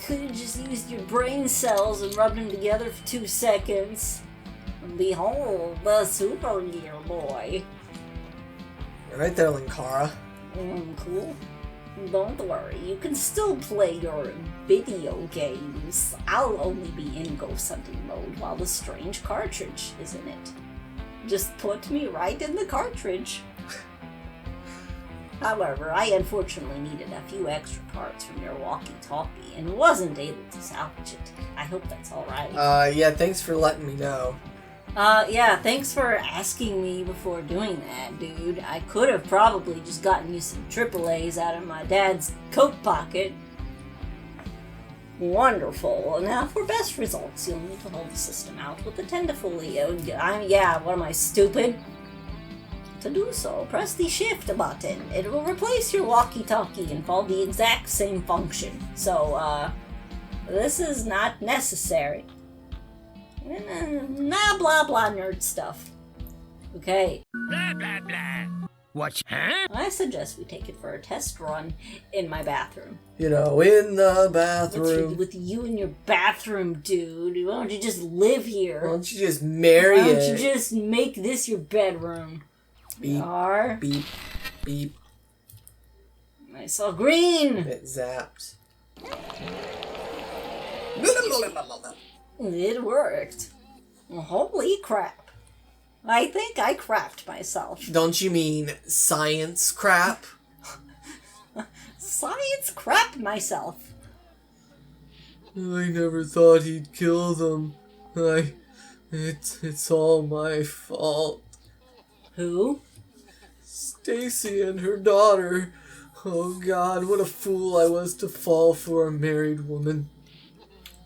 could have just used your brain cells and rubbed them together for 2 seconds. And behold, the Super Gear Boy. You're right there, Linkara. Cool. Don't worry, you can still play your video games. I'll only be in ghost hunting mode while the strange cartridge is in it. Just put me right in the cartridge. However, I unfortunately needed a few extra parts from your walkie-talkie and wasn't able to salvage it. I hope that's alright. Yeah, thanks for letting me know. Yeah, thanks for asking me before doing that, dude. I could have probably just gotten you some AAAs out of my dad's coat pocket. Wonderful. Now, for best results, you'll need to hold the system out with the tendifolio. Yeah, what am I, stupid? To do so, press the shift button. It will replace your walkie-talkie and follow the exact same function. So, this is not necessary. Nah, blah blah nerd stuff. Okay. Blah blah blah. What? Huh? I suggest we take it for a test run in my bathroom. You know, in the bathroom. With you in your bathroom, dude. Why don't you just live here? Why don't you just marry it? Why don't you just make this your bedroom? Beep, beep, beep. I saw green! It zapped. It worked. Holy crap. I think I crapped myself. Don't you mean science crap? Science crap myself. I never thought he'd kill them. It's all my fault. Who? Stacy and her daughter. Oh God, what a fool I was to fall for a married woman.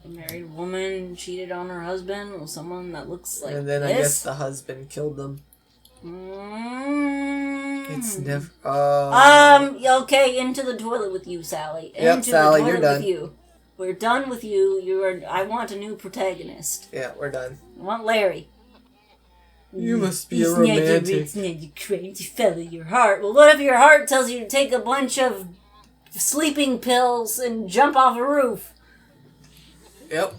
A married woman cheated on her husband with someone that looks like and then this? I guess the husband killed them. It's never... Okay, into the toilet with you, Sally. Yep, into Sally, the toilet you're done. with you. We're done with you. I want a new protagonist. Yeah, we're done. I want Larry. You must be a romantic. It's not you crazy fella, your heart. Well, what if your heart tells you to take a bunch of sleeping pills and jump off a roof? Yep.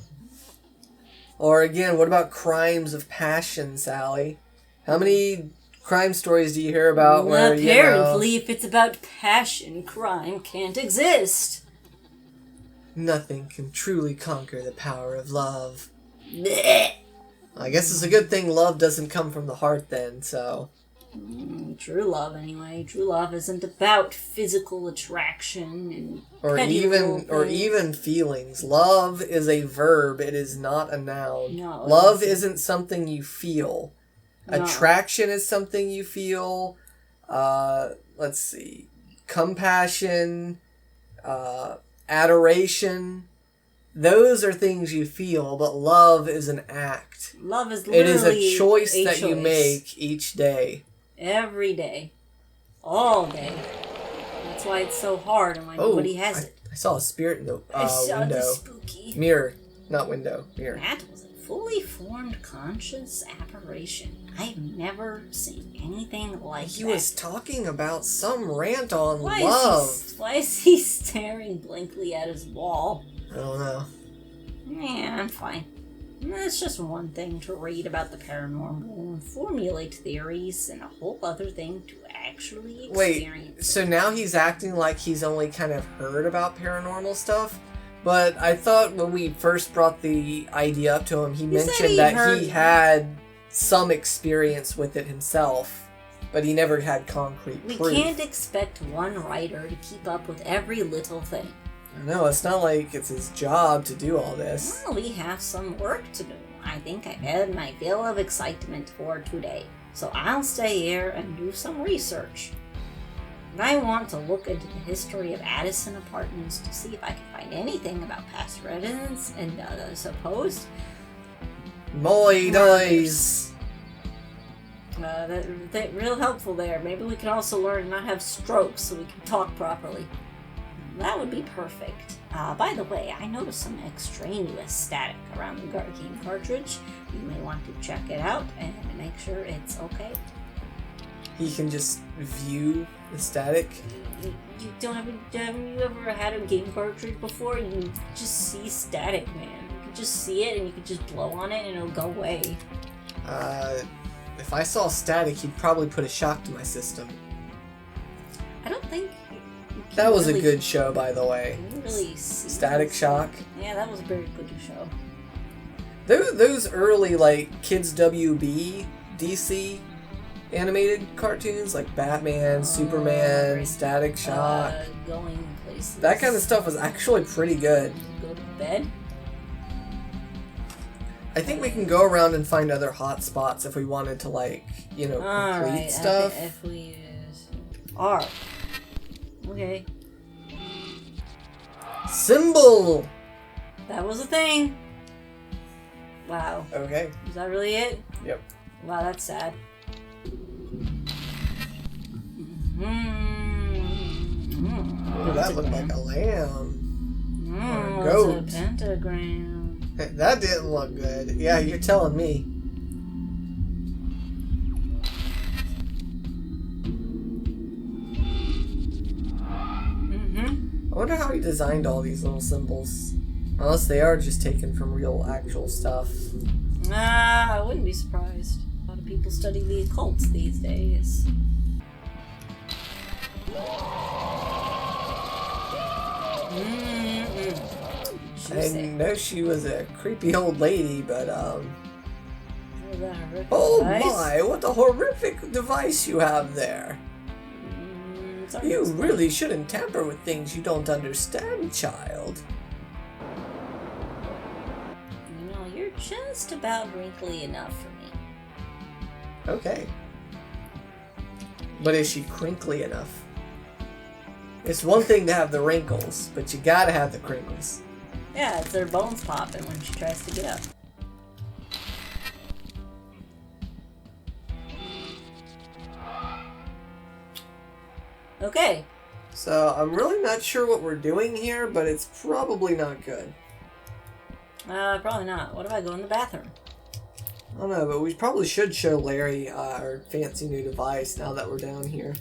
Or again, what about crimes of passion, Sally? How many crime stories do you hear about where, apparently, if it's about passion, crime can't exist. Nothing can truly conquer the power of love. Blech. I guess it's a good thing love doesn't come from the heart then, so... True love, anyway. True love isn't about physical attraction and or even feelings. Love is a verb. It is not a noun. No, love isn't something you feel. No. Attraction is something you feel. Let's see. Compassion, adoration. Those are things you feel, but love is an act. Love is literally it is a choice that you make each day. Every day. All day. That's why it's so hard and why nobody has it. I saw a spirit in the I saw window. the spooky. Mirror. Not window. Mirror. That was a fully formed conscious apparition. I've never seen anything like that. He was talking about some rant on why love. Why is he staring blankly at his wall? I don't know. Yeah, I'm fine. It's just one thing to read about the paranormal and formulate theories, and a whole other thing to actually experience. Wait, so now he's acting like he's only kind of heard about paranormal stuff? But I thought when we first brought the idea up to him, he mentioned that he had some experience with it himself, but he never had concrete proof. We can't expect one writer to keep up with every little thing. No, it's not like it's his job to do all this. Well, we have some work to do. I think I've had my fill of excitement for today, so I'll stay here and do some research. And I want to look into the history of Addison Apartments to see if I can find anything about past residents and supposed... Moy dies! That real helpful there. Maybe we can also learn to not have strokes so we can talk properly. That would be perfect. By the way, I noticed some extraneous static around the game cartridge. You may want to check it out and make sure it's okay. He can just view the static? Haven't you ever had a game cartridge before? You just see static, man. You could just see it and you could just blow on it and it'll go away. If I saw static, he'd probably put a shock to my system. I don't think... That was a good show, by the way. Can you really see Static Shock. Yeah, that was a very good show. Those early, like, Kids WB DC animated cartoons, like Batman, Superman, right. Static Shock. Going places. That kind of stuff was actually pretty good. Go to bed? I think we can go around and find other hot spots if we wanted to, like, you know, complete stuff. If we use R. Okay. Symbol! That was a thing. Wow. Okay. Is that really it? Yep. Wow, that's sad. Oh, that looked like a lamb. Or a goat. It's a pentagram. That didn't look good. Yeah, you're telling me. I wonder how he designed all these little symbols. Unless they are just taken from real, actual stuff. I wouldn't be surprised. A lot of people study the occults these days. I know she was a creepy old lady, but oh device? my, what a horrific device you have there. You really shouldn't tamper with things you don't understand, child. You know, you're just about wrinkly enough for me. Okay. But is she crinkly enough? It's one thing to have the wrinkles, but you gotta have the crinkles. Yeah, it's their bones popping when she tries to get up. Okay. So, I'm really not sure what we're doing here, but it's probably not good. Probably not. What if I go in the bathroom? I don't know, but we probably should show Larry our fancy new device now that we're down here.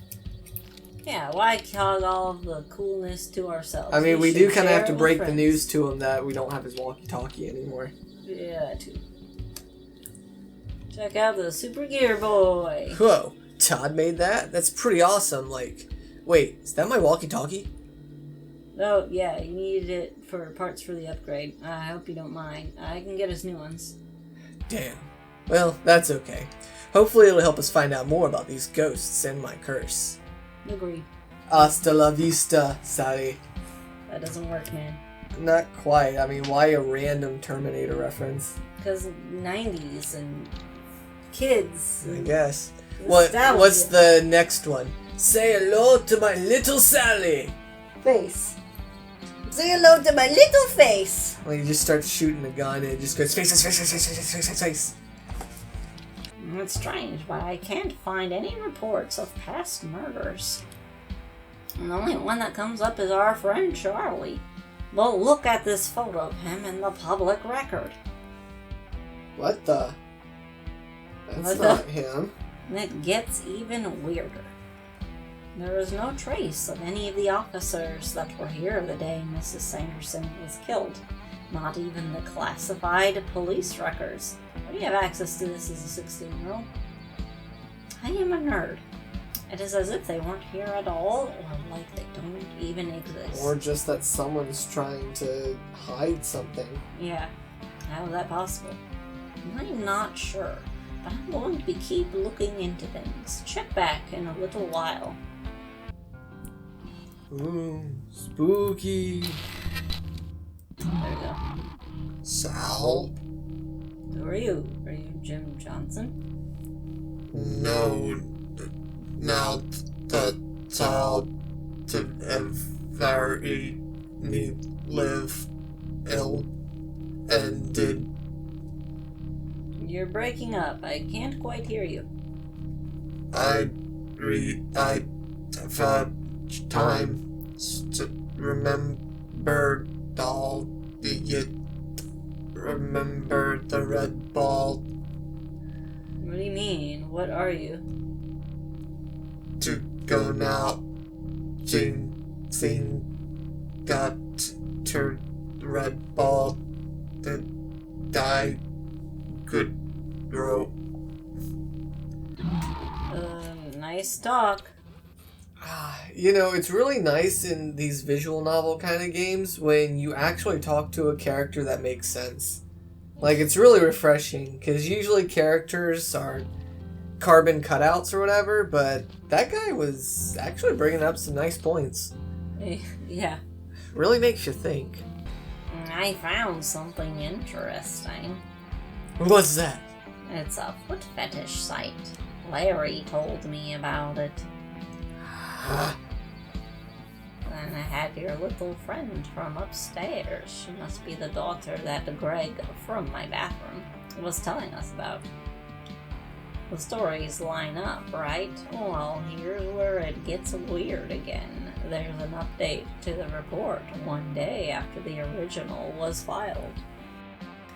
Yeah, why hog all of the coolness to ourselves? I mean, we do kind of have to break the friends. news to him that we don't have his walkie-talkie anymore. Yeah, too. Check out the Super Gear Boy. Whoa, Todd made that? That's pretty awesome. Like, wait, is that my walkie-talkie? Oh, yeah, you needed it for parts for the upgrade. I hope you don't mind. I can get us new ones. Damn. Well, that's okay. Hopefully it'll help us find out more about these ghosts and my curse. Agree. Hasta la vista, Sally. That doesn't work, man. Not quite. I mean, why a random Terminator reference? Because 90s and kids. I guess. What's the next one? Say hello to my little Sally. Face. Say hello to my little face. Well, he just starts shooting a gun and it just goes face, face, face, face, face, face, face, face, face. It's strange, but I can't find any reports of past murders. And the only one that comes up is our friend Charlie. But look at this photo of him in the public record. What the? That's not him. And it gets even weirder. There is no trace of any of the officers that were here the day Mrs. Sanderson was killed. Not even the classified police records. How do you have access to this as a 16-year-old? I am a nerd. It is as if they weren't here at all, or like they don't even exist. Or just that someone's trying to hide something. Yeah. How is that possible? I'm not sure, but I'm going to keep looking into things. Check back in a little while. Ooh, spooky. There we go. Sal? Who are you? Are you Jim Johnson? No. Now the child to very me live ill ended. You're breaking up. I can't quite hear you. I have time to remember all the remember the red ball. What do you mean? What are you? To go now. Sing got to red ball that I could grow. Nice talk. You know, it's really nice in these visual novel kind of games when you actually talk to a character that makes sense. Like, it's really refreshing, because usually characters are carbon cutouts or whatever, but that guy was actually bringing up some nice points. Yeah. Really makes you think. I found something interesting. What's that? It's a foot fetish site. Larry told me about it. And I had your little friend from upstairs. She must be the daughter that Greg from my bathroom was telling us about. The stories line up, right? Well, here's where it gets weird again. There's an update to the report one day after the original was filed,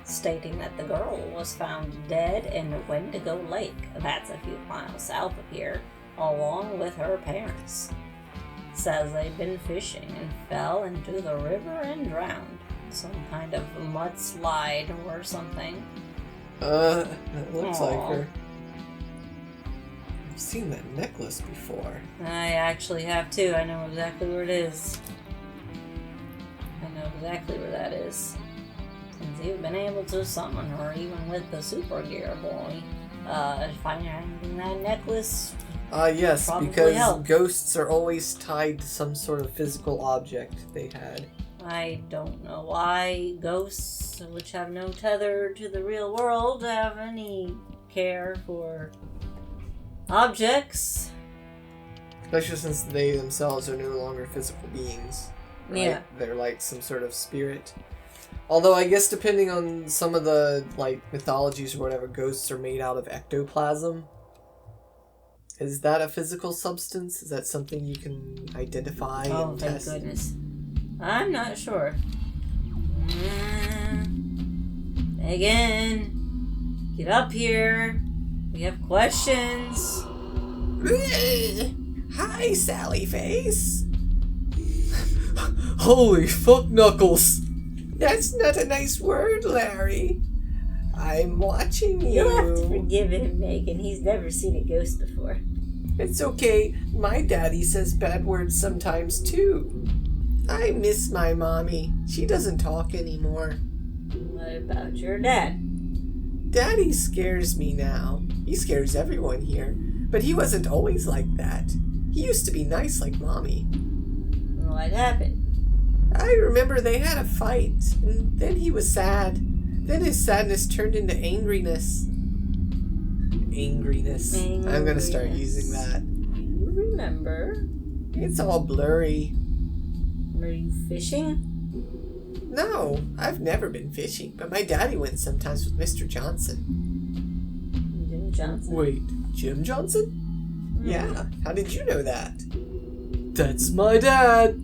stating that the girl was found dead in Wendigo Lake, that's a few miles south of here, along with her parents. Says they'd been fishing and fell into the river and drowned. Some kind of mudslide or something. It looks like her. I've seen that necklace before. I actually have too. I know exactly where it is. That is. Since you've been able to summon her even with the super gear boy. Finding that necklace. Yes, probably because helped. ghosts are always tied to some sort of physical object they had. I don't know why ghosts, which have no tether to the real world, have any care for objects. Especially since they themselves are no longer physical beings. Right? Yeah. They're like some sort of spirit. Although I guess depending on some of the like mythologies or whatever, ghosts are made out of ectoplasm. Is that a physical substance? Is that something you can identify and test? Oh, thank goodness. I'm not sure. Megan, get up here. We have questions. Hi, Sallyface. Holy fuck knuckles. That's not a nice word, Larry. I'm watching you. You'll have to forgive him, Megan. He's never seen a ghost before. It's okay. My daddy says bad words sometimes, too. I miss my mommy. She doesn't talk anymore. What about your dad? Daddy scares me now. He scares everyone here. But he wasn't always like that. He used to be nice like Mommy. What happened? I remember they had a fight, and then he was sad. Then his sadness turned into angriness. Angriness. I'm gonna start using that. You remember? It's all blurry. Were you fishing? No, I've never been fishing, but my daddy went sometimes with Mr. Johnson. Jim Johnson? Wait, Jim Johnson? Yeah, how did you know that? That's my dad!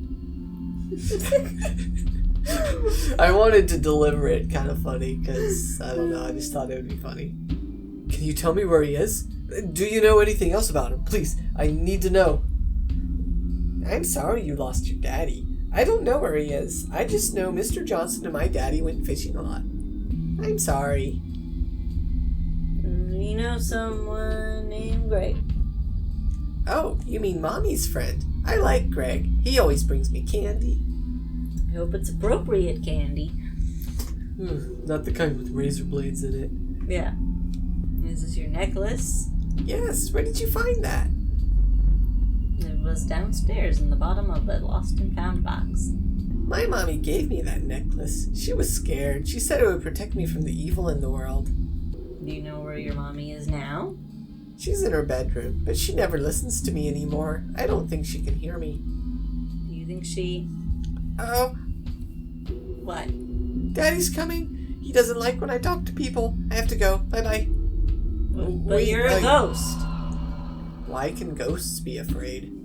I wanted to deliver it kind of funny, because, I don't know, I just thought it would be funny. Can you tell me where he is? Do you know anything else about him? Please, I need to know. I'm sorry you lost your daddy. I don't know where he is. I just know Mr. Johnson and my daddy went fishing a lot. I'm sorry. You know someone named Greg? Oh, you mean Mommy's friend. I like Greg. He always brings me candy. I hope it's appropriate candy. Not the kind with razor blades in it. Yeah. Is this your necklace? Yes, where did you find that? It was downstairs in the bottom of the lost and found box. My mommy gave me that necklace. She was scared. She said it would protect me from the evil in the world. Do you know where your mommy is now? She's in her bedroom, but she never listens to me anymore. I don't think she can hear me. Do you think she... Oh, What? Daddy's coming. He doesn't like when I talk to people. I have to go. Bye-bye. But you're a ghost. Why can ghosts be afraid?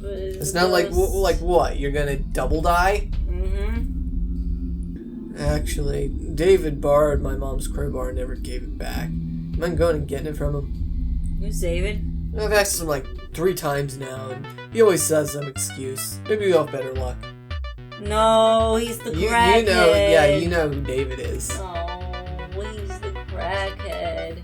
It's not like what? You're gonna double die? Mm-hmm. Actually, David borrowed my mom's crowbar and never gave it back. I'm going and getting it from him. Who's David? I've asked him like 3 times now, and he always says some excuse. Maybe you'll have better luck. No, he's the crackhead. You know who David is. Oh, he's the crackhead.